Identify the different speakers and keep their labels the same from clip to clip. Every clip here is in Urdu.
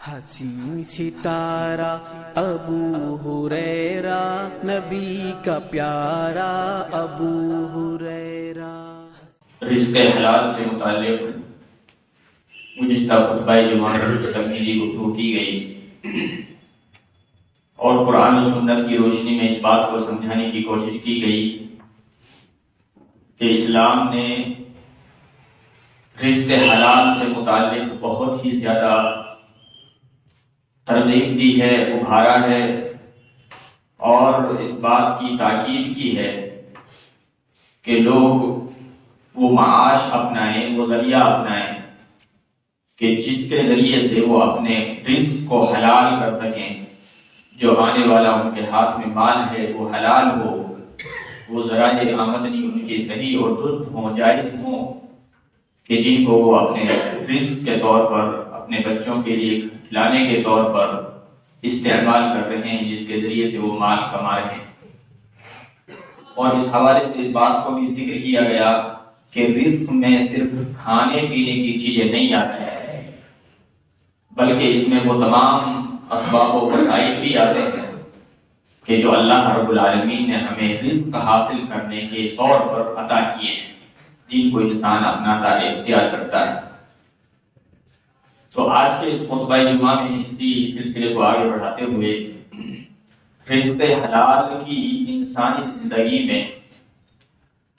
Speaker 1: حسین ستارہ ابو ہریرہ نبی کا پیارا ابو ہریرہ۔
Speaker 2: رزق حلال سے متعلق گزشتہ خطبہ جمعہ میں تکمیلی گفتگو کی گئی اور قرآن و سنت کی روشنی میں اس بات کو سمجھانے کی کوشش کی گئی کہ اسلام نے رزق حلال سے متعلق بہت ہی زیادہ ترغیب دی ہے، ابھارا ہے اور اس بات کی تاکید کی ہے کہ لوگ وہ معاش اپنائیں، وہ ذریعہ اپنائیں کہ جس کے ذریعے سے وہ اپنے رزق کو حلال کر سکیں، جو آنے والا ان کے ہاتھ میں مال ہے وہ حلال ہو، وہ ذرائع آمدنی ان کی صحیح اور درست ہوں، جائز ہوں، کہ جن کو وہ اپنے رزق کے طور پر، اپنے بچوں کے لیے کھلانے کے طور پر استعمال کر رہے ہیں، جس کے ذریعے سے وہ مال کما رہے ہیں۔ اور اس حوالے سے اس بات کو بھی ذکر کیا گیا کہ رزق میں صرف کھانے پینے کی چیزیں نہیں آتی ہیں، بلکہ اس میں وہ تمام اسباب و وسائل بھی آتے ہیں کہ جو اللہ رب العالمین نے ہمیں رزق حاصل کرنے کے طور پر عطا کیے ہیں، جن کو انسان اپناتا ہے، اختیار کرتا ہے۔ تو آج کے اس خطبہ جمعہ میں اسی سلسلے کو آگے بڑھاتے ہوئے رزق حلال کی انسانی زندگی میں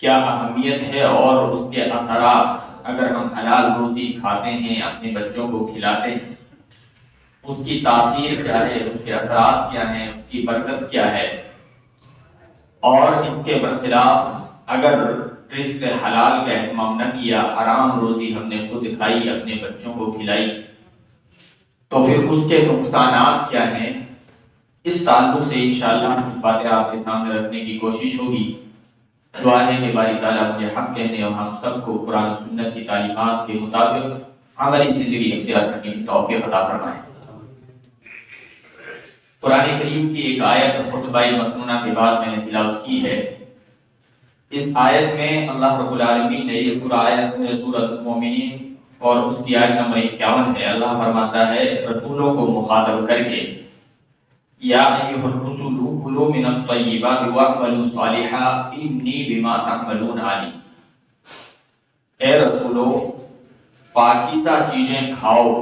Speaker 2: کیا اہمیت ہے اور اس کے اثرات، اگر ہم حلال روزی کھاتے ہیں، اپنے بچوں کو کھلاتے ہیں، اس کی تاثیر کیا ہے، اس کے اثرات کیا ہیں، اس کی برکت کیا ہے، اور اس کے برخلاف اگر رزق حلال کا اہتمام نہ کیا، حرام روزی ہم نے خود کھائی، اپنے بچوں کو کھلائی، تو پھر اس کے نقصانات کیا ہیں۔ اس تعلق سے انشاءاللہ کچھ باتیں آپ کے سامنے رکھنے کی کوشش ہوگی۔ دعا ہے کہ باری تعالیٰ مجھے حق کہنے اور ہم سب کو قرآن و سنت کی تعلیمات کے مطابق عملی زندگی اختیار کرنے کی توفیق عطا فرمائے۔ قرآن کریم کی ایک آیت خطبہ مسنونہ کے بعد میں نے تلاوت کی ہے۔ اس آیت میں اللہ رب العالمین نے، یہ پورا آیت سورۃ المومنین اور اس کی آیت نمبر 51 ہے، اللہ فرماتا ہے رسولوں کو مخاطب کر کے، یا ایھا الرسل کلوا من الطیبات واعملوا صالحا انی بما تعملون علیم۔ اے رسولو، پاکیزہ چیزیں کھاؤ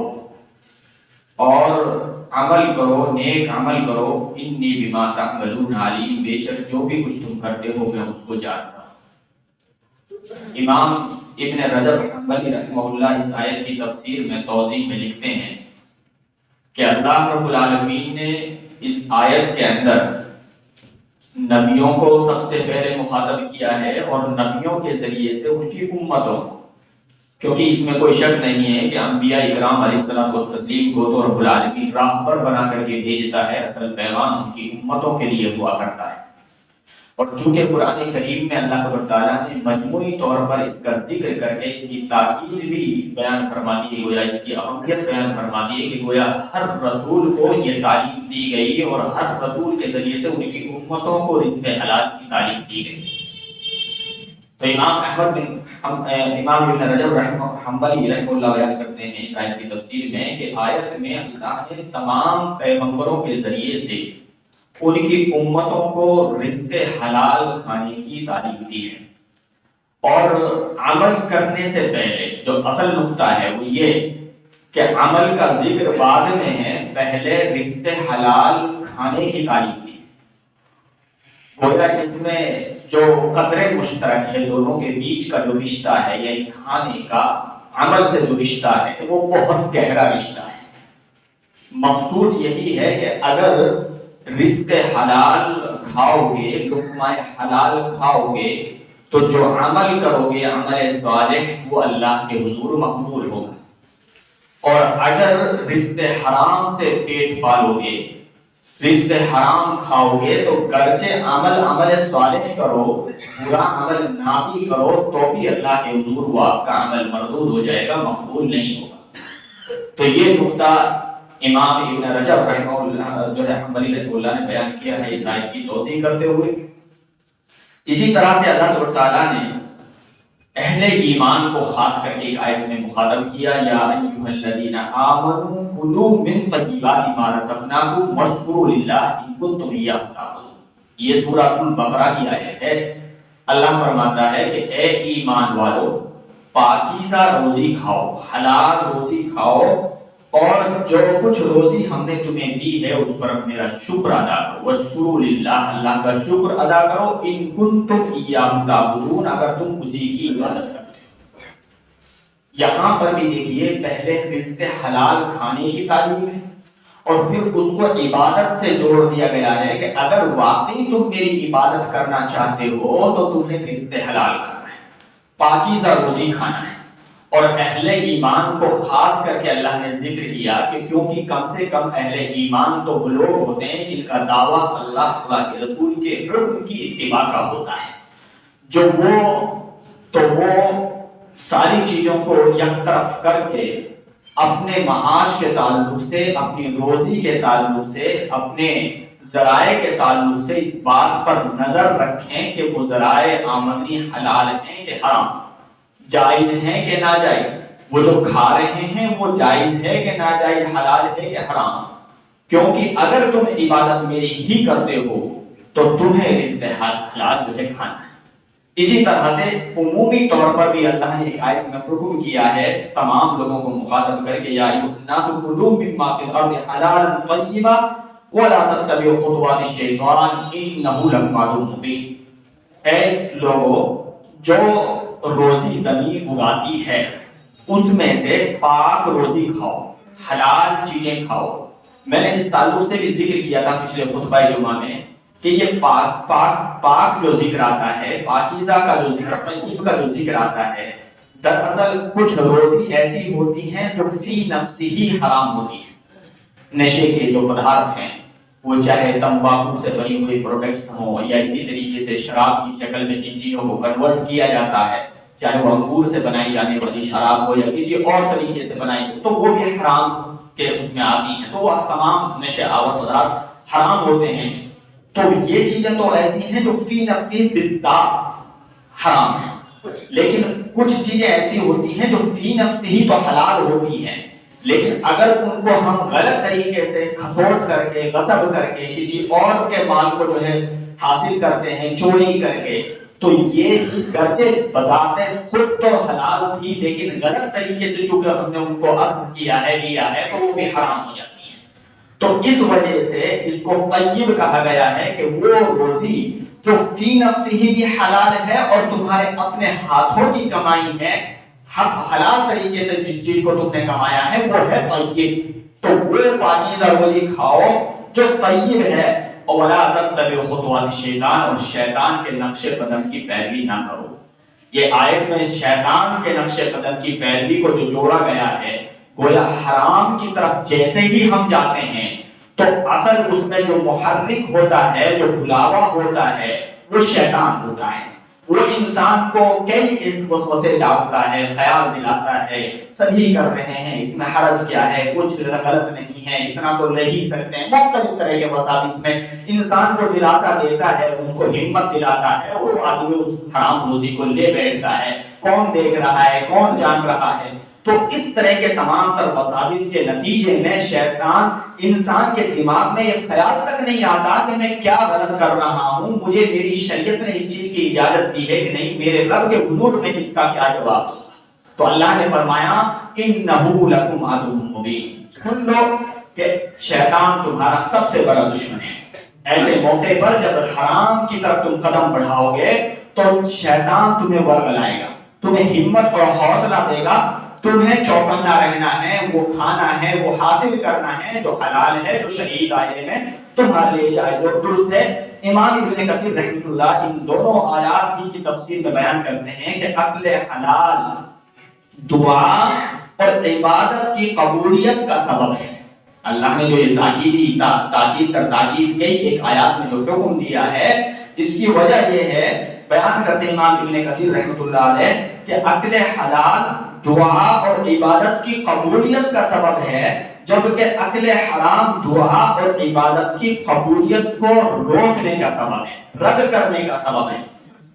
Speaker 2: اور عمل کرو، نیک عمل کرو، انی بما تعملون علیم، بے شک جو بھی کچھ تم کرتے ہو میں اس کو جانتا ہوں۔ امام ابن رجب حنبلی رحمہ اللہ اس آیت کی تفسیر میں توضیح میں لکھتے ہیں کہ اللہ رب العالمین نے اس آیت کے اندر نبیوں کو سب سے پہلے مخاطب کیا ہے، اور نبیوں کے ذریعے سے ان کی امتوں، کیونکہ اس میں کوئی شک نہیں ہے کہ انبیاء اکرام علیہ السلام و تسلیم کو تو رب العالمین راہبر بنا کر کے بھیجتا ہے، اصل پیغام ان کی امتوں کے لیے ہوا کرتا ہے۔ اور چونکہ قرآن کریم میں اللہ تبارک تعالیٰ نے مجموعی طور پر اس کا ذکر کر کے اس کی تاکید بھی بیان فرما دی ہے، گویا اس کی اہمیت بیان فرما دی ہے کہ گویا ہر رسول کو یہ تعلیم دی گئی اور ہر رسول کے ذریعے سے ان کی امتوں کو رزق حلال کی تعلیم دی گئی۔ تو امام ابن رجب حنبلی رحمہ اللہ بیان کرتے ہیں اس آیت کی تفسیر میں کہ آیت میں اللہ نے تمام پیغمبروں کے ذریعے سے ان کی امتوں کو رزق حلال کھانے کی تعلیم دی ہے، اور عمل کرنے سے پہلے جو اصل نقطہ ہے وہ یہ کہ عمل کا ذکر بعد میں ہے، پہلے رزق حلال کھانے کی تعلیم دی۔ گویا اس میں جو قدر مشترک ہے دونوں کے بیچ کا جو رشتہ ہے، یعنی کھانے کا عمل سے جو رشتہ ہے وہ بہت گہرا رشتہ ہے۔ مقصود یہی ہے کہ اگر رزق حلال کھاؤ گے، لقمہ حلال کھاؤ گے، تو جو عمل کرو گے، عمل صالح، وہ اللہ کے حضور مقبول ہوگا۔ اور اگر رزق حرام سے پیٹ پالو گے، رزق حرام کھاؤ گے، تو گرچہ عمل صالح کرو، برا عمل نہ بھی کرو، تو بھی اللہ کے حضور وہ آپ کا عمل مردود ہو جائے گا، مقبول نہیں ہوگا۔ تو یہ نقطہ امام ابن رجب رحمہ اللہ جو ہے حنبلی رحمہ اللہ نے بیان کیا ہے اس آیت کی توضیح کرتے ہوئے۔ اسی طرح سے اللہ تبارک تعالیٰ نے اہل ایمان کو خاص کر کے ایک آیت میں مخاطب کیا، یا ایھا الذین آمنوا کلوا من طیبات ما رزقناکم واشکروا للہ ان کنتم ایاہ تعبدون۔ یہ سورہ البقرہ کی آیت ہے۔ اللہ فرماتا ہے کہ اے ایمان والو، پاکیزہ روزی کھاؤ، حلال روزی کھاؤ، اور جو کچھ روزی ہم نے تمہیں دی ہے اس پر میرا شکر ادا کرو۔ واشکروا للہ، اللہ کا شکر ادا کرو، ان کنتم ایاہ تعبدون، اگر تم اسی کی عبادت کرتے ہو۔ یہاں پر بھی دیکھیے، پہلے رزق حلال کھانے کی تعلیم ہے اور پھر اس کو عبادت سے جوڑ دیا گیا ہے کہ اگر واقعی تم میری عبادت کرنا چاہتے ہو تو تمہیں رزق حلال کھانا ہے، پاکیزہ روزی کھانا ہے۔ اور اہل ایمان کو خاص کر کے اللہ نے ذکر کیا کہ کیونکہ کم سے کم اہل ایمان تو وہ لوگ ہوتے ہیں جن کا دعویٰ اللہ کے رسول کے حکم کی اتباع کا ہوتا ہے، جو وہ ساری چیزوں کو یک طرف کر کے اپنے معاش کے تعلق سے، اپنی روزی کے تعلق سے، اپنے ذرائع کے تعلق سے اس بات پر نظر رکھیں کہ وہ ذرائع آمدنی حلال ہیں کہ حرام، جائز ہیں کہ ناجائز، وہ جو کھا رہے ہیں وہ جائز ہے کہ ناجائز، حلال ہے کہ حرام۔ کیونکہ اگر تم عبادت میری ہی کرتے ہو تو تمہیں رزق حلال جو ہے کھانا ہے۔ اسی طرح سے عمومی طور پر بھی اللہ نے ایک آیت میں حکم کیا ہے تمام لوگوں کو مخاطب کر کے، یا ایھا الناس کلوا مما فی الارض حلالا طیبا ولا تتبعوا خطوات الشیطان انہ لکم عدو مبین۔ اے لوگوں، جو روزی زمین اگاتی ہے اس میں سے پاک روزی کھاؤ، حلال چیزیں کھاؤ۔ میں نے اس تعلق سے بھی ذکر کیا تھا پچھلے خطبہ جمعہ میں کہ یہ پاک جو ذکر آتا ہے، پاکیزہ کا جو ذکر، طیب کا جو ذکر آتا ہے، دراصل کچھ روزی ایسی ہوتی ہیں جو فی نفسی ہی حرام ہوتی ہیں۔ نشے کے جو پدارتھ ہیں، وہ چاہے تمباکو سے بنی ہوئی پروڈکٹس ہوں یا اسی طریقے سے شراب کی شکل میں جن چیزوں کو کنورٹ کیا جاتا ہے، چاہے وہ انگور سے بنائی جانے والی شراب ہو یا کسی اور طریقے سے بنائی ہو، تو وہ بھی حرام کے اس میں آتی ہیں، تو وہ تمام نشے آور پدارتھ حرام ہوتے ہیں۔ تو یہ چیزیں تو ایسی ہیں جو فی نفسی بالذات حرام ہیں، لیکن کچھ چیزیں ایسی ہوتی ہیں جو فی نفسی ہی تو حلال ہوتی ہیں، لیکن اگر ان کو ہم غلط طریقے سے کھسوٹ کر کے، غصب کر کے، کسی اور کے مال کو جو ہے حاصل کرتے ہیں چوری کر کے، تو یہ چیز گرچہ بذات خود تو حلال تھی لیکن غلط طریقے سے چونکہ ہم نے ان کو اخذ کیا ہے، لیا ہے، تو وہ بھی حرام ہو جاتی ہے۔ تو اس وجہ سے اس کو طیب کہا گیا ہے کہ وہ روزی جو فی نفسی ہی بھی حلال ہے اور تمہارے اپنے ہاتھوں کی کمائی ہے، حق حلال طریقے سے جس چیز کو تم نے کمایا ہے وہ ہے طیب۔ تو وہ پاکیزہ روزی کھاؤ جو طیب ہے، اور ولا تتبعوا خطوات الشیطان، اور شیطان کے نقش قدم کی پیروی نہ کرو۔ یہ آیت میں شیطان کے نقش قدم کی پیروی کو جو جوڑا گیا ہے، گویا حرام کی طرف جیسے ہی ہم جاتے ہیں تو اصل اس میں جو محرک ہوتا ہے، جو بلاوا ہوتا ہے، وہ شیطان ہوتا ہے۔ وہ انسان کو کئی وسوسے ڈالتا ہے، خیال دلاتا ہے، سبھی کر رہے ہیں، اس میں حرج کیا ہے، کچھ غلط نہیں ہے، اتنا تو لے ہی سکتے ہیں، مختلف طرح کے وسائل میں انسان کو دلاتا دیتا ہے، اس کو ہمت دلاتا ہے، وہ آدمی اس حرام روزی کو لے بیٹھتا ہے۔ کون دیکھ رہا ہے، کون جان رہا ہے؟ تو اس طرح کے تمام تر وساوس کے نتیجے میں شیطان انسان کے دماغ میں یہ خیال تک نہیں آتا کہ میں کیا غلط کر رہا ہوں، مجھے میری شریعت نے اس چیز کی اجازت دی ہے کہ نہیں، میرے رب کے حضور میں اس کا کیا جواب دوں۔ تو اللہ نے فرمایا انہ لکم عدو مبین، سن لو کہ شیطان تمہارا سب سے بڑا دشمن ہے۔ ایسے موقع پر جب حرام کی طرف تم قدم بڑھاؤ گے تو شیطان تمہیں ورغلائے گا، تمہیں ہمت اور حوصلہ دے گا، تمہیں چوکنا رہنا ہے، وہ کھانا ہے، وہ حاصل کرنا ہے جو حلال ہے، جو شرعی دائرے میں تمہارے لیے جائز اور درست ہے۔ امام ابن کثیر رحمۃ اللہ ان دونوں آیات کی تفسیر میں بیان کرتے ہیں کہ اکل حلال دعا اور عبادت کی قبولیت کا سبب ہے۔ اللہ نے جو یہ تاکید کر تاکید کی ایک آیات میں جو حکم دیا ہے، اس کی وجہ یہ ہے، بیان کرتے امام ابن کثیر رحمۃ اللہ علیہ کہ اکل حلال دعا اور عبادت کی قبولیت کا سبب ہے، جبکہ اکل حرام دعا اور عبادت کی قبولیت کو روکنے کا سبب ہے، رد کرنے کا سبب ہے۔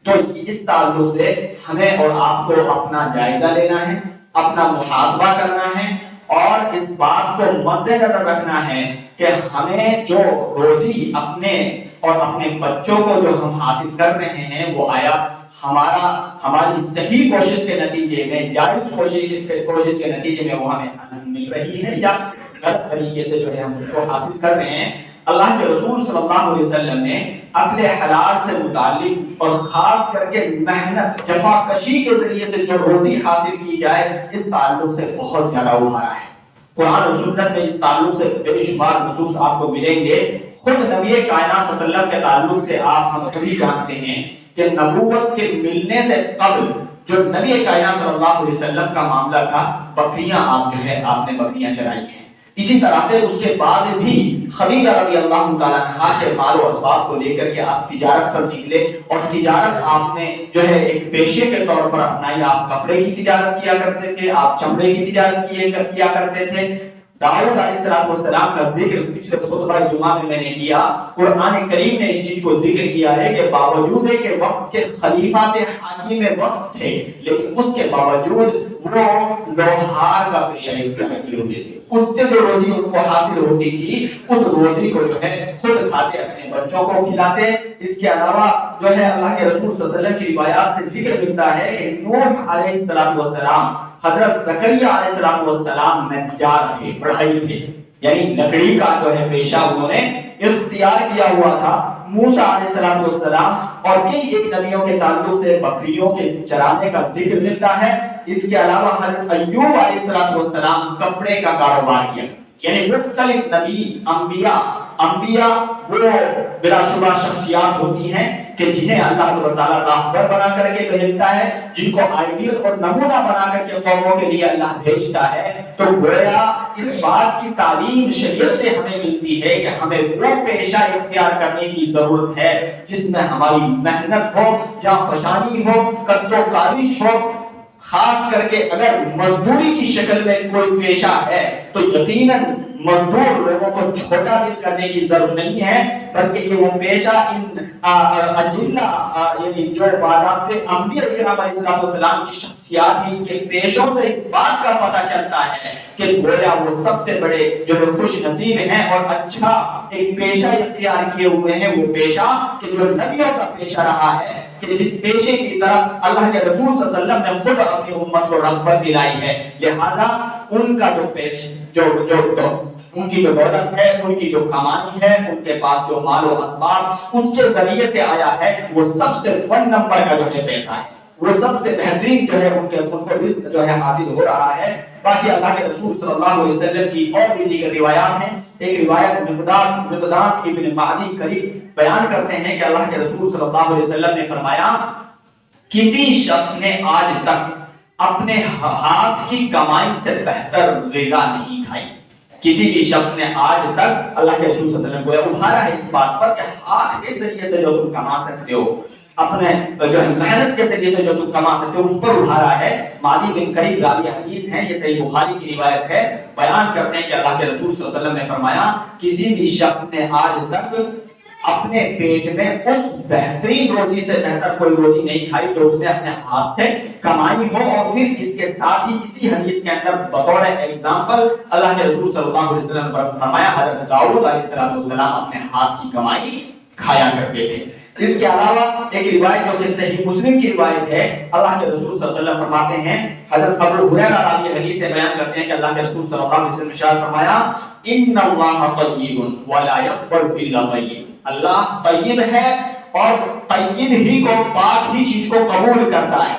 Speaker 2: تو اس تعلق سے ہمیں اور آپ کو اپنا جائزہ لینا ہے، اپنا محاسبہ کرنا ہے، اور اس بات کو مد نظر رکھنا ہے کہ ہمیں جو روزی اپنے اور اپنے بچوں کو جو ہم حاصل کر رہے ہیں وہ آیا ہماری صحیح کوشش کے نتیجے میں، جائز کوشش کے نتیجے میں وہ ہمیں مل رہی ہے، یا غلط طریقے سے جو ہے ہم اس کو حاصل کر رہے ہیں۔ اللہ کے رسول صلی اللہ علیہ وسلم نے اپنے حلال سے متعلق اور خاص کر کے محنت جفا کشی کے ذریعے سے جو روزی حاصل کی جائے اس تعلق سے بہت زیادہ ابھارا ہے۔ قرآن و سنت میں اس تعلق سے بے شمار نصوص آپ کو ملیں گے۔ خود نبی کائنات صلی اللہ علیہ وسلم کے تعلق سے ہم سبھی جانتے ہیں کہ نبوت کے ملنے سے قبل جو نبی کائنات صلی اللہ علیہ وسلم کا معاملہ تھا، بکریاں آپ نے بکریاں چرائی ہیں۔ اسی طرح سے اس کے بعد بھی خدیجہ رضی اللہ تعالیٰ عنہا کے مال و اسباب کو لے کر کے آپ تجارت پر نکلے، اور تجارت آپ نے جو ہے ایک پیشے کے طور پر اپنائی۔ آپ کپڑے کی تجارت کیا کرتے تھے، آپ چمڑے کی تجارت کیا کرتے تھے۔ داؤد علیہ السلام کا ذکر پچھلے خطبہ جمعہ میں نے کیا۔ قرآن کریم نے اس چیز کو ذکر کیا ہے کہ باوجود ہے کہ وقت کے خلیفہ تھے، حاکم وقت تھے، لیکن اس کے باوجود وہ لوہار کا پیشہ اختیار کیے ہوئے تھے۔ اس سے جو روزی ان کو حاصل ہوتی تھی، اس روزی کو جو ہے خود کھاتے، اپنے بچوں کو کھلاتے۔ اس کے علاوہ جو ہے اللہ کے رسول صلی اللہ علیہ وسلم کی روایات سے ذکر ملتا ہے کہ نوح علیہ السلام، حضرت زکریا علیہ السلام نجار تھے، بڑھائی تھے، یعنی لکڑی کا جو ہے پیشہ انہوں نے اختیار کیا ہوا تھا۔ موسیٰ علیہ السلام اور کئی ایک نبیوں کے تعلق سے بکریوں کے چرانے کا ذکر ملتا ہے۔ اس کے علاوہ حضرت ایوب علیہ السلام کپڑے کا کاروبار کیا، یعنی مختلف نبی انبیاء وہ بلا شبہ شخصیات ہوتی ہیں کہ جنہیں اللہ تعالیٰ راہبر بنا کر کے بھیجتا ہے، جن کو آئیڈیل اور نمونہ بنا کر کے قوموں کے لیے اللہ بھیجتا ہے۔ تو گویا اس بات کی تعلیم شریعت سے ہمیں ملتی ہے کہ ہمیں وہ پیشہ اختیار کرنے کی ضرورت ہے جس میں ہماری محنت ہو، جہاں فشانی ہو، کد و کاوش ہو۔ خاص کر کے اگر مزدوری کی شکل میں کوئی پیشہ ہے تو یقیناً مزدور لوگوں کو چھوٹا دل کرنے کی ضرورت نہیں ہے، بلکہ یہ وہ پیشہ ان اجلہ یعنی جو باضابطے انبیاء کرام علیہ السلام کی شخصیات ہیں، ان کے پیشوں سے اس بات کا پتہ چلتا ہے کہ گویا وہ سب سے بڑے جو ہے خوش نصیب ہیں اور اچھا ایک پیشہ اختیار کیے ہوئے ہیں، وہ پیشہ کہ جو نبیوں کا پیشہ رہا ہے، کہ جس پیشے کی طرف اللہ کے رسول صلی اللہ علیہ وسلم نے خود اپنی امت کو رغبت دلائی ہے۔ لہذا ان کا جو ان کی جو دولت ہے، ان کی جو کمائی ہے، ان کے پاس جو مال و اسباب ان کے ذریعے سے آیا ہے، وہ سب سے 1 نمبر کا جو ہے پیسہ ہے، وہ سب سے بہترین جو ہے ان کو رزق جو ہے حاصل ہو رہا ہے۔ باقی اللہ کے رسول صلی اللہ علیہ وسلم کی اور بھی دیگر روایات ہیں۔ ایک روایت مقدام ابن معدی قریب بیان کرتے ہیں کہ اللہ کے رسول صلی اللہ علیہ وسلم نے فرمایا، کسی شخص نے آج تک اپنے ہاتھ کی کمائی سے بہتر غذا نہیں کھائی۔ کسی بھی شخص نے آج تک، اللہ کے رسول صلی اللہ علیہ وسلم کو ابھارا ہے اس بات پر کہ ہاتھ کے ذریعے سے جو تم کما سکتے ہو، اپنے جو محنت کے ذریعے سے جو تم کما سکتے ہو، اس پر ابھارا ہے۔ معدی بن قریب راوی حدیث ہیں، یہ صحیح بخاری کی روایت ہے، بیان کرتے ہیں کہ اللہ کے رسول صلی اللہ علیہ وسلم نے فرمایا، کسی بھی شخص نے آج تک اپنے پیٹ میں اس بہترین روزی سے بہتر کوئی روزی نہیں کھائی جو اس نے اپنے ہاتھ سے کمائی ہو۔ اور پھر اس کے ساتھ ہی اسی حدیث کے اندر بطور ایگزامپل اللہ کے رسول صلی اللہ علیہ وسلم نے فرمایا، حضرت داؤد علیہ السلام اپنے ہاتھ کی کمائی کھایا کرتے تھے۔ اس کے علاوہ ایک روایت جو کہ صحیح مسلم کی روایت ہے، اللہ کے رسول صلی اللہ علیہ وسلم فرماتے ہیں، حضرت ابو ہریرہ راوی حدیث سے بیان کرتے ہیں کہ اللہ کے رسول صلی اللہ علیہ وسلم نے ارشاد فرمایا، ان اللہ طیب ولا یقبل الا طیب، اللہ طیب ہے اور طیب ہی کو، پاک ہی چیز کو قبول کرتا ہے۔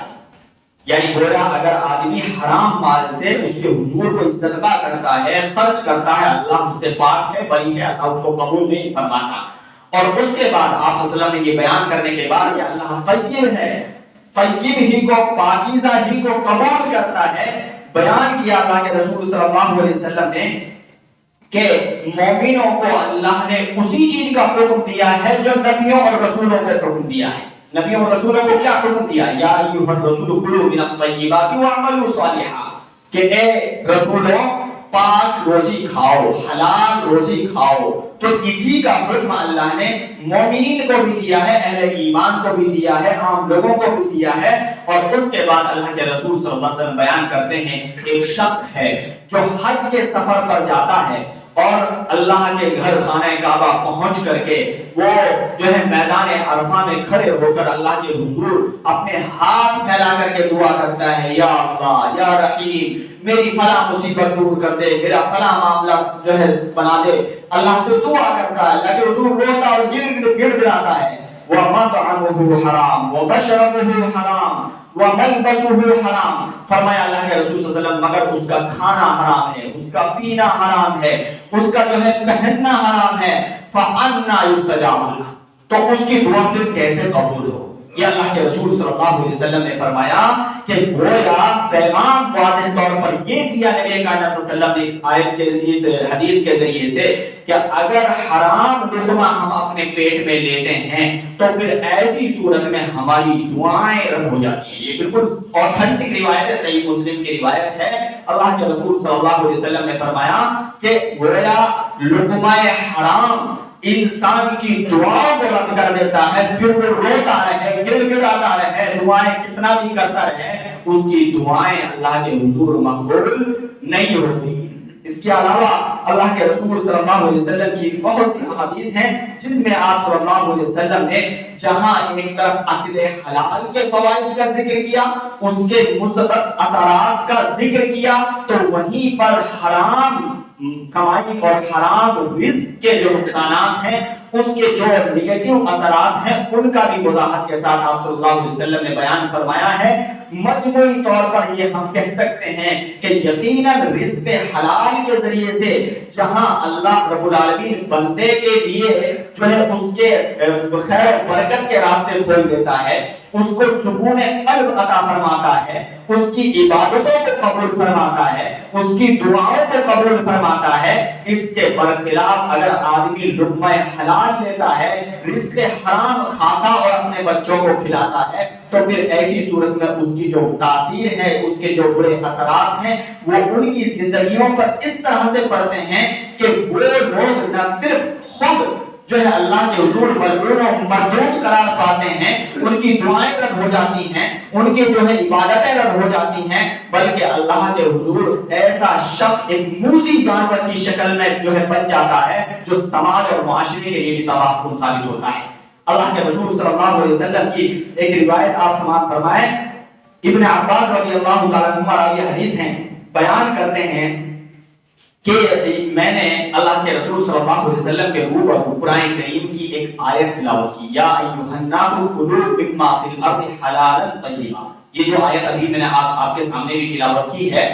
Speaker 2: یعنی گویا اگر آدمی حرام مال سے اس کے حضور کو صدقہ کرتا ہے، خرچ کرتا ہے، اللہ اس سے پاک ہے، بری ہے، اللہ اس کو قبول نہیں فرماتا۔ اور اس کے بعد آپ صلی اللہ علیہ وسلم نے یہ بیان کرنے کے بعد کہ اللہ طیب ہے، طیب ہی کو، پاکیزہ ہی کو قبول کرتا ہے، بیان کیا اللہ کے رسول صلی اللہ علیہ وسلم نے کہ مومنوں کو اللہ نے اسی چیز کا حکم دیا ہے جو نبیوں اور رسولوں کو حکم دیا ہے۔ نبیوں اور رسولوں کو کیا حکم دیا؟ یا ایھا الرسول کلوا من الطیبات واعملوا صالحا، کہ اے رسولوں پاک روزی کھاؤ، حلال روزی کھاؤ۔ تو اسی کا حکم اللہ نے مومنین کو بھی دیا ہے، اہل ایمان کو بھی دیا ہے، عام لوگوں کو بھی دیا ہے، اور اس کے بعد اللہ کے رسول صلی اللہ علیہ وسلم بیان کرتے ہیں ایک شخص ہے جو حج کے سفر پر جاتا ہے اور اللہ کے گھر خانہ کعبہ پہنچ کر کے وہ جو ہے میدان عرفہ میں کھڑے ہو کر اللہ کے حضور اپنے ہاتھ پھیلا کر کے دعا کرتا ہے، یا اللہ یا رحیم میری فلاں مصیبت دور کر دے، میرا فلاں معاملہ جو ہے بنا دے، اللہ سے دعا کرتا ہے، اللہ کے حضور روتا اور گڑ گڑاتا ہے، وَمَطْعَمُهُ حَرَامٌ وَمَشْرَبُهُ حَرَامٌ وَمَلْبَسُهُ حَرَامٌ، فرمایا اللہ کے رسول صلی اللہ علیہ وسلم مگر اس کا کھانا حرام ہے، اس کا پینا حرام ہے، اس کا جو ہے پہننا حرام ہے، فَأَنَّا يُسْتَجَابُ لَهُ، تو اس کی دعا پھر کیسے قبول ہو؟ یہ اللہ کے رسول صلی اللہ علیہ وسلم نے فرمایا کہ گویا پیغام واضح طور پر یہ دیا نبی کائنات صلی اللہ علیہ وسلم نے اس آیت کے اس حدیث کے ذریعے سے کہ اگر حرام لقمہ ہم اپنے پیٹ میں لیتے ہیں تو پھر ایسی صورت میں ہماری دعائیں رد ہو جاتی ہیں۔ یہ بالکل اوتھینٹک روایت ہے، صحیح مسلم کی روایت ہے۔ اللہ کے رسول صلی اللہ علیہ وسلم نے فرمایا کہ گویا لقمہ حرام انسان کی دعا کو رد کر دیتا ہے، پھر وہ روتا رہے، گڑ گڑاتا رہے، دعائیں کتنا بھی کرتا رہے، اس کی دعائیں اللہ کے حضور مقبول نہیں ہوتی۔ اس کے علاوہ اللہ کے رسول صلی اللہ علیہ وسلم کی بہت سی احادیث ہیں جس میں آپ صلی اللہ علیہ وسلم نے جہاں ایک طرف اکل حلال کے فوائد کا ذکر کیا، اس کے مثبت اثرات کا ذکر کیا، تو وہیں پر حرام کمائی اور حرام رزق کے جو نقصانات ہیں، ان کے جو نیگیٹو اثرات ہیں، ان کا بھی وضاحت کے ساتھ آپ صلی اللہ علیہ وسلم نے بیان فرمایا ہے۔ مجموعی طور پر یہ ہم کہہ سکتے ہیں کہ یقیناً رزق حلال کے ذریعے سے جہاں اللہ رب العالمین بندے کے لیے جو ہے اس کے خیر و برکت کے راستے کھول دیتا ہے، اس کو سکون قلب عطا فرماتا ہے، اس کی عبادتوں کو قبول فرماتا ہے، اس کی دعاؤں کو قبول فرماتا ہے، اس کے برخلاف اگر آدمی لقمہ حلال لیتا ہے، رزق حرام کھاتا اور اپنے بچوں کو کھلاتا ہے، تو پھر ایسی صورت میں اس کی جو تاثیر ہے، اس کے جو برے اثرات ہیں، وہ ان کی زندگیوں پر اس طرح سے پڑتے ہیں کہ وہ لوگ نہ صرف خود جو ہے اللہ کے حضور ملعون و مردود قرار پاتے ہیں، ان کی دعائیں رد ہو جاتی ہیں، ان کی جو ہے عبادتیں رد ہو جاتی ہیں، بلکہ اللہ کے حضور ایسا شخص ایک موذی جانور کی شکل میں جو ہے بن جاتا ہے جو سماج اور معاشرے کے لیے تباہ کن ثابت ہوتا ہے۔ اللہ کے رسول صلی اللہ علیہ وسلم کی ایک روایت آپ سماعت فرمائیں، ابن عباس رضی اللہ تعالیٰ عنہما راوی حدیث ہیں، بیان کرتے ہیں کہ میں نے اللہ کے رسول صلی اللہ علیہ وسلم کے روبرو قرآن کریم کی ایک آیت تلاوت کی، یا ایھا الناس کلوا مما فی الارض حلالا طیبا۔ یہ جو آیت ابھی میں نے آپ کے سامنے بھی تلاوت کی ہے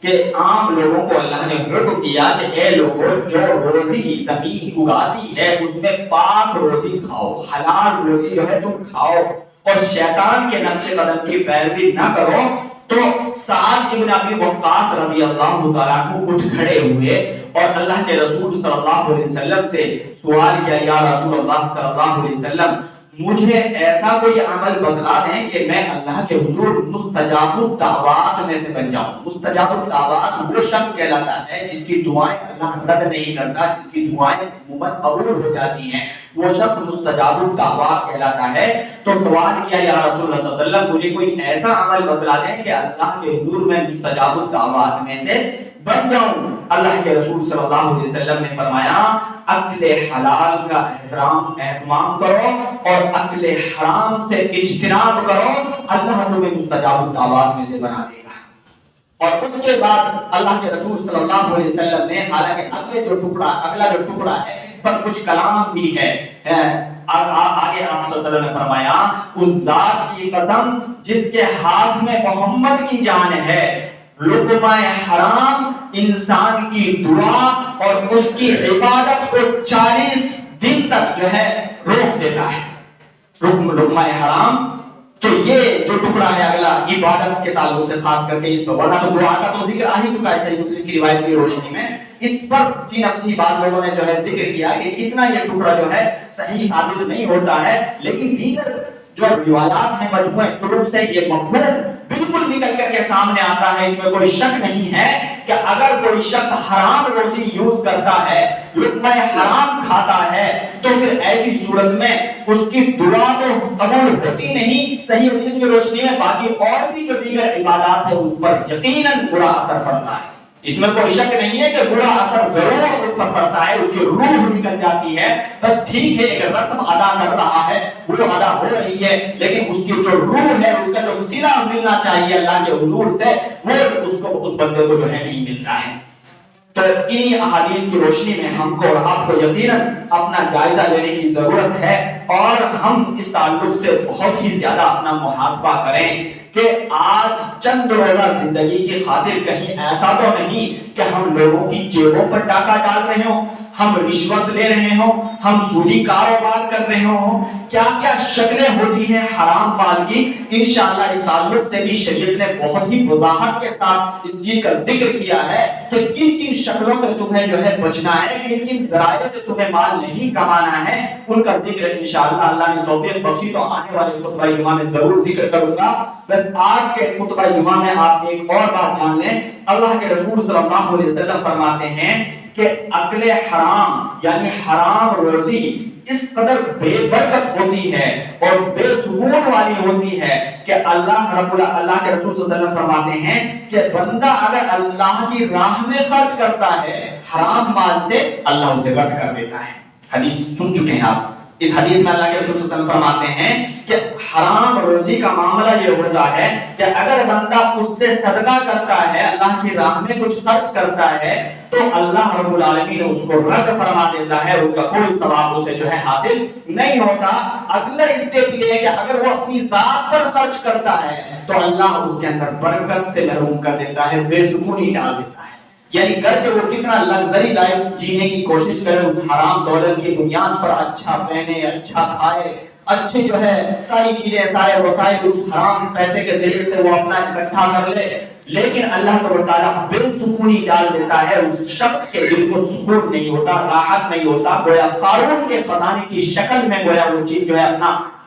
Speaker 2: کہ عام لوگوں کو اللہ نے حکم دیا کہ اے لوگوں جو روزی زمین اگاتی ہے اس میں پاک روزی کھاؤ، حلال روزی جو ہے تم کھاؤ، اور شیطان کے نقش قدم کی پیروی نہ کرو۔ تو سعد ابن ابی وقاص رضی اللہ تعالیٰ عنہ اٹھ کھڑے ہوئے اور اللہ کے رسول صلی اللہ علیہ وسلم سے سوال کیا، یا رسول اللہ صلی اللہ علیہ وسلم مجھے ایسا کوئی عمل بتلا دیں کہ میں اللہ کے حضور مستجاب الدعوات میں سے بن جاؤں۔ مستجاب الدعوات وہ شخص کہلاتا ہے جس کی دعائیں اللہ رد نہیں کرتا، جس کی دعائیں عموماً قبول ہو جاتی ہیں، وہ شخص مستجاب الدعوات کہلاتا ہے۔ تو سوال کیا، یا رسول اللہ صلی اللہ علیہ وسلم مجھے کوئی ایسا عمل بتلا دیں کہ اللہ کے حضور میں مستجاب الدعوات میں سے بن جاؤں۔ اللہ کے رسول صلی اللہ علیہ وسلم نے فرمایا، اکل حلال کا اہتمام کرو اور اکل حرام سے اجتناب کرو، اللہ تمہیں مستجاب الدعوات میں سے بنا دے گا۔ اور اس کے بعد اللہ کے رسول صلی اللہ علیہ وسلم نے، حالانکہ اگلا جو ٹکڑا ہے اس پر کچھ کلام بھی ہے، آگے آپ صلی اللہ علیہ وسلم نے فرمایا، اس ذات کی قسم جس کے ہاتھ میں محمد کی جان ہے، لقمہ حرام انسان کی دعا اور اس کی عبادت کو 40 دن تک جو ہے روک دیتا ہے۔ لقمہ حرام تو یہ جو ٹکڑا ہے اگلا عبادت کے تعلق سے خاص کر کے اس پر، ورنہ تو دعا کا تو ذکر آ ہی چکا ہے صحیح مسلم کی روایت کی روشنی میں۔ اس پر فی نفسی بعض لوگوں نے جو ہے ذکر کیا کہ اتنا یہ ٹکڑا جو ہے صحیح ثابت نہیں ہوتا ہے، لیکن دیگر جو روایات ہیں مجموعہ طرق سے یہ مفہوم بالکل نکل کر کے سامنے آتا ہے. اس میں کوئی شک نہیں ہے کہ اگر کوئی شخص حرام روزی یوز کرتا ہے, لقمہ حرام کھاتا ہے, تو پھر ایسی صورت میں اس کی دعا تو قبول ہوتی نہیں. صحیح حدیث کی روشنی میں باقی اور بھی جو دیگر عبادات ہے اس پر یقیناً برا اثر پڑتا ہے. اس میں کوئی شک نہیں ہے کہ برا اثر ضرور اس پر پڑتا ہے, اس کی روح نکل جاتی ہے. بس ٹھیک ہے, ایک رسم ادا کر رہا ہے, وہ ادا ہو رہی ہے, لیکن اس کی جو روح ہے, اس کا جو صلہ ملنا چاہیے اللہ کے حضور سے, وہ اس بندے کو جو ہے نہیں ملتا ہے. تو انہی احادیث کی روشنی میں ہم کو اور آپ کو یقیناً اپنا جائزہ لینے کی ضرورت ہے, اور ہم اس تعلق سے بہت ہی زیادہ اپنا محاسبہ کریں کہ آج چند روزہ زندگی کی خاطر کہیں ایسا تو نہیں کہ ہم لوگوں کی جیبوں پر ڈاکہ ڈال رہے ہوں, ہم رشوت لے رہے ہوں, ہم سودی کاروبار کر رہے ہوں. کیا کیا شکلیں ہوتی ہیں حرام مال کی. انشاءاللہ اس تعلق سے بھی شریعت نے بہت ہی وضاحت کے ساتھ اس چیز کا ذکر کیا ہے کہ کن کن شکلوں سے تمہیں جو ہے بچنا ہے, کن کن ذرائع سے تمہیں مال نہیں کمانا ہے. ان کا ذکر انشاءاللہ اللہ نے توفیق بخشی تو آنے والے خطبہ جمعہ میں ضرور ذکر کروں گا. بس آج کے خطبہ جمعہ میں آپ ایک اور بات جان لیں. اللہ کے رسول صلی اللہ علیہ وسلم فرماتے ہیں کہ اکل حرام یعنی حرام روزی اس قدر بے برکت ہوتی ہے اور بے سکون والی ہوتی ہے کہ اللہ کے رسول صلی اللہ علیہ وسلم فرماتے ہیں کہ بندہ اگر اللہ کی راہ میں خرچ کرتا ہے حرام مال سے, اللہ اسے رد کر دیتا ہے. حدیث سن چکے ہیں آپ. اس حدیث میں اللہ کے رسول صلی اللہ علیہ وسلم فرماتے ہیں کہ حرام روزی کا معاملہ یہ ہوتا ہے کہ اگر بندہ اس سے صدقہ کرتا ہے, اللہ کی راہ میں کچھ خرچ کرتا ہے, تو اللہ رب العالمین اس کو رد فرما دیتا ہے, اس کا کوئی ثواب اسے جو ہے حاصل نہیں ہوتا. اگلا اسٹیپ یہ ہے کہ اگر وہ اپنی ذات پر خرچ کرتا ہے تو اللہ اس کے اندر برکت سے محروم کر دیتا ہے, بے سکونی ڈال دیتا ہے. یعنی گرچہ وہ کتنا لگژری لائف جینے کی کوشش کرے, اس حرام دولت کی بنیاد پر اچھا پہنے, اچھا کھائے, اچھے جو ہے ساری چیزیں, سارے وسائل اس حرام پیسے کے ذریعے سے وہ اپنا اکٹھا کر لے, لیکن اللہ تعالیٰ بے سکونی ڈال دیتا ہے. اس شخص کے دل کو سکون نہیں ہوتا, راحت نہیں ہوتا, گویا قارون کے خزانے کی شکل میں گویا وہ چیز جو ہے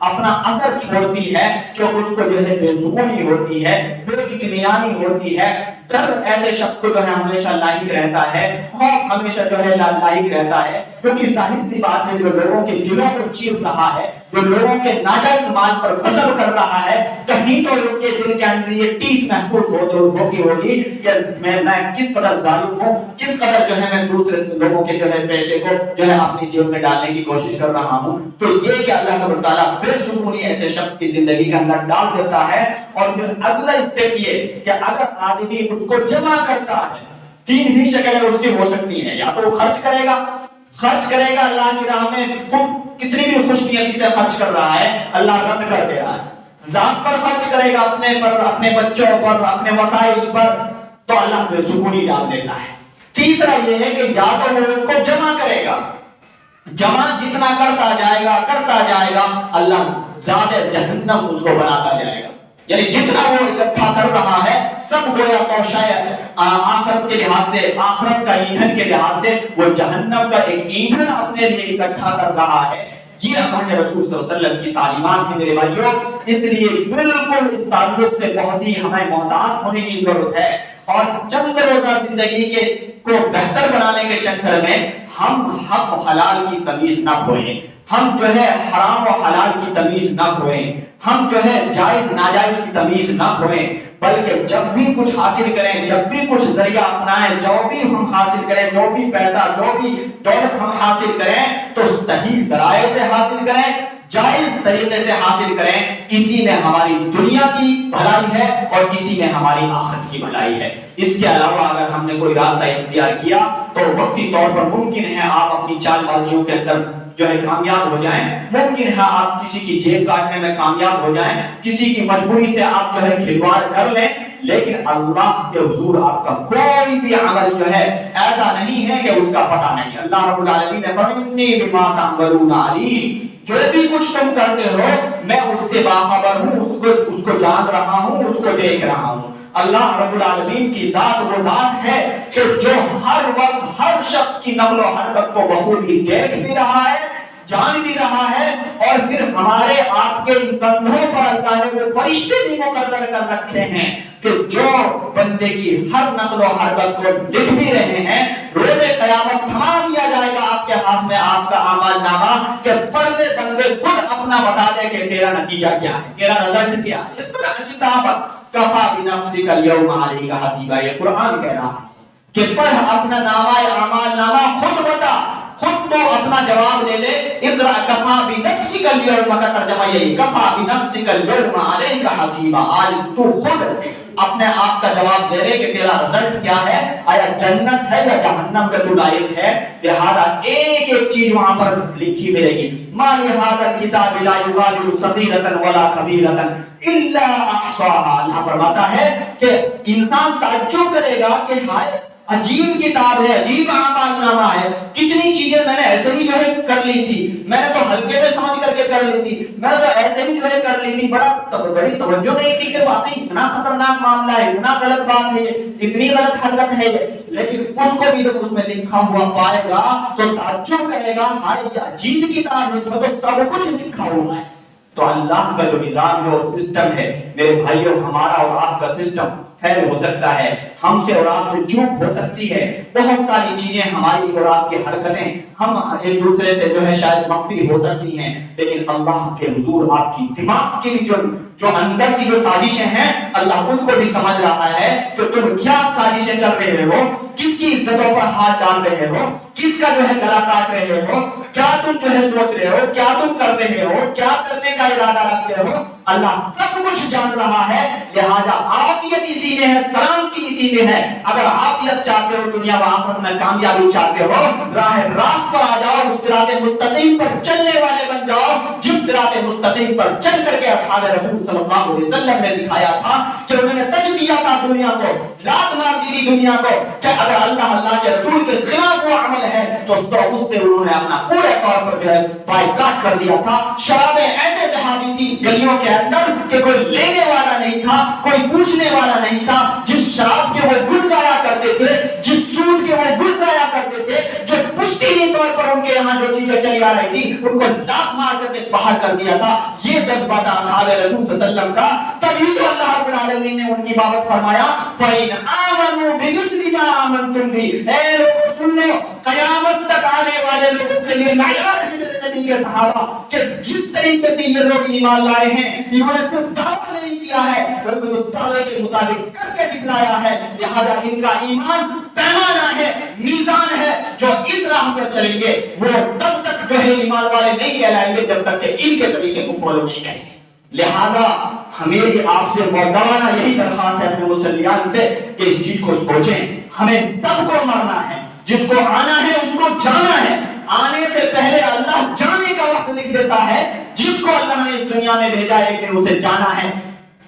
Speaker 2: اپنا اثر چھوڑتی ہے کہ اس کو جو ہے بے سکونی ہوتی ہے, بے اطمینانی ہوتی ہے. ڈر ایسے شخص کو جو ہے ہمیشہ لاحق رہتا ہے, خوف ہمیشہ جو ہے لاحق رہتا ہے, کیونکہ ظاہر سی بات ہے جو لوگوں کے دلوں کو چیر رہا ہے, جو لوگوں کے ناجائز مال پر قتل کر رہا ہے, کہیں تو اس کے دل کے اندر یہ ٹیس محفوظ ہوگی کہ میں کس قدر ظالم ہوں, کس قدر جو ہے میں دوسرے لوگوں کے جو ہے پیسے کو جو ہے اپنی جیب میں ڈالنے کی کوشش کر رہا ہوں. تو یہ کہ اللہ تعالیٰ بے سکونی ایسے شخص کی زندگی کے اندر ڈال دیتا ہے. اور پھر اگلا اسٹیپ یہ کہ اگر آدمی اس کو جمع کرتا ہے, تین ہی شکلیں اس کی ہو سکتی ہیں. یا تو وہ خرچ کرے گا اللہ کی راہ میں, خود کتنی بھی خوش نیتی سے خرچ کر رہا ہے, اللہ رد کر دے رہا ہے. ذات پر خرچ کرے گا, اپنے پر, اپنے بچوں پر, اپنے وسائل پر, تو اللہ بے سکونی ڈال دیتا ہے. تیسرا یہ ہے کہ یا تو وہ اس کو جمع کرے گا, جمع جتنا کرتا جائے گا اللہ زیادہ جہنم اس کو بناتا جائے گا. یعنی جتنا وہ اکٹھا کر رہا ہے سب گویا تو شاید آخرت کے لحاظ سے, آخرت کا ایندھن کے لحاظ سے وہ جہنم کا ایک ایندھن اپنے لیے اکٹھا کر رہا ہے. یہ اللہ کے رسول صلی اللہ علیہ وسلم کی تعلیمات ہیں میرے بھائیوں. اس لیے بالکل اس تعلق سے بہت ہی ہمیں محتاط ہونے کی ضرورت ہے, اور چند روزہ زندگی کو بہتر بنانے کے چکر میں ہم حق و حلال کی تمیز نہ کھوئیں, ہم جو ہے حرام و حلال کی تمیز نہ کھوئیں, ہم جو ہے جائز ناجائز کی تمیز نہ کھوئیں, بلکہ جب بھی کچھ حاصل کریں, جب بھی کچھ ذریعہ اپنائیں, جو بھی ہم حاصل کریں, جو بھی پیسہ, جو بھی دولت ہم حاصل کریں, تو صحیح ذرائع سے حاصل کریں, جائز طریقے سے حاصل کریں. اسی میں ہماری دنیا کی بھلائی ہے اور اسی میں ہماری آخرت کی بھلائی ہے. اس کے علاوہ اگر ہم نے کوئی راستہ اختیار کیا تو وقتی طور پر ممکن ہے آپ اپنی چال بازیوں کے اندر جو ہے کامیاب ہو جائیں, ممکن ہے آپ کسی کی جیب کاٹنے میں کامیاب ہو جائیں, کسی کی مجبوری سے آپ جو ہے کھلواڑ کر لیں, لیکن اللہ کے حضور آپ کا کوئی بھی عمل جو ہے ایسا نہیں ہے کہ اس کا پتہ نہیں. اللہ رب العالمین نے فرمایا انی بما تعملون علیم, جو بھی کچھ تم کرتے ہو میں اس سے باخبر ہوں, اس کو جان رہا ہوں, اس کو دیکھ رہا ہوں. اللہ رب العالمین کی ذات وہ ذات ہے کہ جو ہر وقت ہر شخص کی نقل و حرکت کو بخوبی دیکھ بھی رہا ہے,
Speaker 3: جان بھی رہا ہے، اور پھر ہمارے آپ کے کندھوں پر اللہ نے وہ فرشتے بھی مقرر کر رکھے ہیں کہ جو بندے کی ہر نقل و حرکت کو لکھ بھی رہے ہیں، روز قیامت تھما دیا جائے گا آپ کے ہاتھ میں آپ کا اعمال نامہ کہ پڑھتے بندے خود اپنا بتا دے کہ تیرا نتیجہ کیا ہے، تیرا رزلٹ کیا ہے۔ اس طرح کتابت کفا بنفسک اليوم علیک حسیبا، یہ قرآن کہہ رہا ہے کہ پڑھ اپنا نامہ اعمال نامہ، خود بتا، خود تو اپنا جواب لے لے۔ اقرا کفا بنفسک اليوم کا ترجمہ یہی، کفا بنفسک اليوم علیک حسیبا، آج تو خود اپنے آپ کا جواب دے لے کہ تیرا رزلٹ کیا ہے، آیا جنت ہے یا جہنم کا تو لائق ہے۔ لہذا ایک ایک چیز وہاں پر لکھی ملے گی۔ ما لهذا الكتاب لا يغادر صغيرة ولا كبيرة الا احصاها، اللہ فرماتا ہے کہ انسان تعجب کرے گا کہ ہائے عجیب کتاب ہے، عجیب اعمال نامہ ہے، کتنی چیزیں میں نے ایسے ہی جو ہے کر لی تھی، میں نے تو ہلکے میں سمجھ کر کے کر لی تھی، میں نے تو ایسے ہی جو ہے کر لی تھی، بڑی توجہ نہیں تھی کہ واقعی اتنا خطرناک معاملہ ہے، اتنا غلط بات ہے، اتنی غلط حرکت ہے، لیکن اس کو بھی جب اس میں لکھا ہوا پائے گا تو تعجب کرے گا ہائے یہ عجیب کتاب ہے، اس میں تو سب کچھ لکھا ہوا ہے۔ تو اللہ کا جو نظام ہے اور سسٹم ہے میرے بھائیوں، ہمارا اور آپ کا سسٹم فیل ہو سکتا ہے، ہم سے اور آپ سے چوک ہو سکتی ہے، بہت ساری چیزیں ہماری اور آپ کی حرکتیں ہم ایک دوسرے سے جو ہے شاید مخفی ہو سکتی ہیں، لیکن اللہ کے حضور آپ کی دماغ کی جو اندر کی جو سازشیں ہیں اللہ ان کو بھی سمجھ رہا ہے کہ تم کیا سازشیں چل رہے ہو، کس کی عزتوں پر ہاتھ ڈال رہے ہو، کس کا جو ہے گلا کاٹ رہے ہو، کیا تم جو ہے سوچ رہے ہو، کیا تم کر رہے ہو، کیا کرنے کا ارادہ رکھتے ہو، اللہ سب کچھ جان رہا ہے۔ لہذا عافیت اسی میں ہے، سلامتی اسی میں ہے۔ اگر عافیت چاہتے ہو، دنیا و آخرت میں کامیابی چاہتے ہو، راہ راست پر آ جاؤ، اس صراط مستقیم پر چلنے والے بن جاؤ جس صراط مستقیم پر چل کر کے اصحاب رسول صلی اللہ علیہ وسلم نے دکھایا تھا کہ انہوں نے تج دیا تھا دنیا کو، لات مار دی تھی دنیا کو کہ اگر اللہ کے رسول کے خلاف وہ عمل ہے تو اس سے انہوں نے اپنا پورے طور پر جو ہے بائیکاٹ کر دیا تھا۔ شرابیں ایسے بہا دی تھی گلیوں کے اندر کہ کوئی لینے والا نہیں تھا، کوئی پوچھنے والا نہیں تھا۔ جس شراب کے وہ گن گایا کرتے تھے، جس سود کے وہ گن گایا کرتے تھے، جو پشتینی طور پر ان کے یہاں جو چیزیں چلی آ رہی تھی ان کو لات مار کر کے باہر کر دیا تھا۔ یہ جذبہ تھا اصحاب رسول صلی اللہ علیہ وسلم کا، تبھی تو اللہ رب العالمین نے ان کی بابت فرمایا فَإِنْ آمَنُوا بِمِثْلِ مَا آمَنْتُمْ بِهِ، اے لوگوں سن لو، قیامت تک آنے والے لوگوں کے لیے معیار ہے میرے نبی کے صحابہ کہ جس طریقے سے یہ لوگ ایمان لائے ہیں انہوں نے صرف دعویٰ نہیں کیا ہے بلکہ وہ دعوے کے مطابق کر کے دکھلایا ہے۔ لہذا ان کا ایمان پیمانہ ہے، میزان ہے، جو اس راہ پر چلیں گے وہ تب تک جو ہے ایمان والے نہیں کہلائیں گے جب تک کہ ان کے طریقے کو فالو نہیں کریں گے۔ لہذا ہمیں آپ سے مولانا یہی درخواست ہے اپنے مسلیان سے کہ اس چیز کو سوچیں، ہمیں سب کو مرنا ہے، جس کو آنا ہے اس کو جانا ہے، آنے سے پہلے اللہ جانے کا وقت لکھ دیتا ہے، جس کو اللہ نے اس دنیا میں بھیجا ہے کہ اسے جانا ہے۔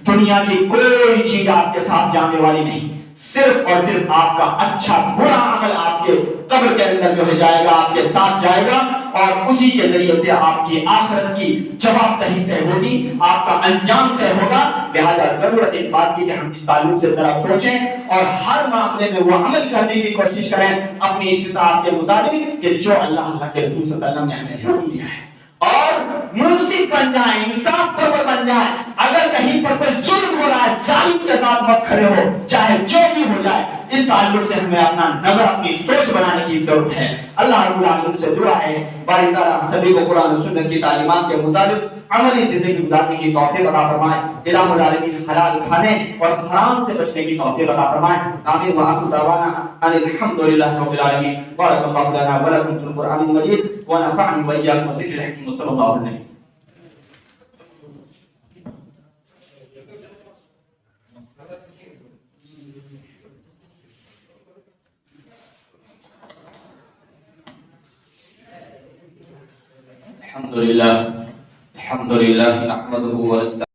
Speaker 3: دنیا کی کوئی چیز آپ کے ساتھ جانے والی نہیں، صرف اور صرف آپ کا اچھا برا عمل آپ کے قبر کے اندر جو ہے جائے گا، آپ کے ساتھ جائے گا، اور اسی کے ذریعے سے آپ کی آخرت کی جواب دہی طے ہوگی، آپ کا انجام طے ہوگا۔ لہذا ضرورت اس بات کی کہ ہم اس تعلق سے ذرا سوچیں اور ہر معاملے میں وہ عمل کرنے کی کوشش کریں اپنی استطاعت کے مطابق کہ جو اللہ کے رسول صلی اللہ علیہ وسلم نے ہمیں حکم دیا ہے، اور منصف بن جائیں، انصاف پرور بن جائیں۔ اگر کہیں پر کوئی ظلم ہو رہا ہے ظالم کے ساتھ مت کھڑے ہو، چاہے جو بھی ہو جائے۔ اس تعلق سے ہمیں اپنا نظر اپنی سوچ بنانے کی ضرورت ہے۔ اللہ رب العالمین سے دعا ہے باری تعالیٰ ہم سبھی کو قرآن و سنت کی تعلیمات کے مطابق عملی زندگی گزارنے کی توفیق عطا فرمائے۔ الہ العالمین حلال کھانے اور حرام سے بچنے کی توفیق عطا فرمائے۔ آمین وآخر دعوانا ان الحمد للہ رب العالمین۔ بارک اللہ لنا ولکم فی القرآن المجید ونفعني وإياكم بالذکر الحکیم صلی اللہ علیہ وسلم۔ الحمد لله نحمده ونستعينه